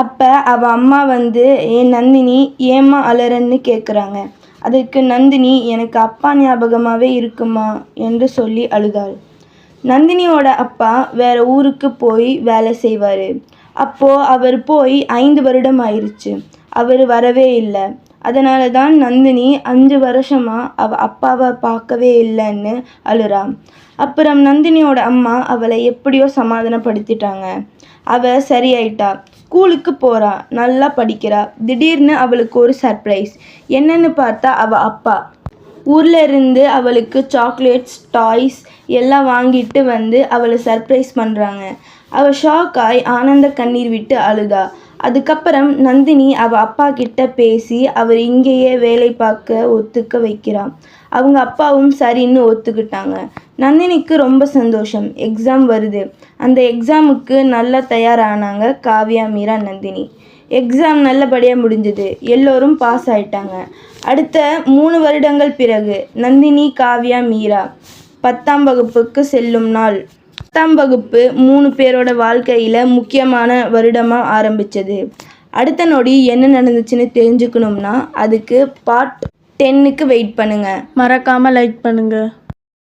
அப்போ அவள் அம்மா வந்து ஏன் நந்தினி ஏம்மா அலறன்னு கேட்குறாங்க. அதுக்கு நந்தினி எனக்கு அப்பா ஞாபகமாகவே இருக்குமா என்று சொல்லி அழுதாள். நந்தினியோட அப்பா வேற ஊருக்கு போய் வேலை செய்வார். அப்போது அவர் போய் 5 வருடம் ஆயிடுச்சு. அவர் வரவே இல்லை. அதனால தான் நந்தினி 5 வருஷமாக அவள் அப்பாவை பார்க்கவே இல்லைன்னு அழுறா. அப்புறம் நந்தினியோட அம்மா அவளை எப்படியோ சமாதானப்படுத்திட்டாங்க. அவள் சரியாயிட்டா. ஸ்கூலுக்கு போகிறா, நல்லா படிக்கிறா. திடீர்னு அவளுக்கு ஒரு சர்ப்ரைஸ். என்னன்னு பார்த்தா அவள் அப்பா ஊரில் இருந்து அவளுக்கு சாக்லேட்ஸ், டாய்ஸ் எல்லாம் வாங்கிட்டு வந்து அவளை சர்ப்ரைஸ் பண்ணுறாங்க. அவள் ஷாக் ஆகி ஆனந்த கண்ணீர் விட்டு அழுதா. அதுக்கப்புறம் நந்தினி அவள் அப்பா கிட்ட பேசி அவர் இங்கேயே வேலை பார்க்க ஒத்துக்க வைக்கிறான். அவங்க அப்பாவும் சரின்னு ஒத்துக்கிட்டாங்க. நந்தினிக்கு ரொம்ப சந்தோஷம். எக்ஸாம் வருது. அந்த எக்ஸாமுக்கு நல்லா தயாரானாங்க காவ்யா, மீரா, நந்தினி. எக்ஸாம் நல்லபடியாக முடிஞ்சது. எல்லோரும் பாஸ் ஆயிட்டாங்க. அடுத்த 3 வருடங்கள் பிறகு நந்தினி, காவ்யா, மீரா 10ஆம் வகுப்புக்கு செல்லும் நாள். 10ஆம் வகுப்பு 3 பேரோட வாழ்க்கையில் முக்கியமான வருடமாக ஆரம்பித்தது. அடுத்த நொடி என்ன நடந்துச்சுன்னு தெரிஞ்சுக்கணும்னா அதுக்கு பார்ட் 10க்கு வெயிட் பண்ணுங்கள். மறக்காமல் லைக் பண்ணுங்கள்.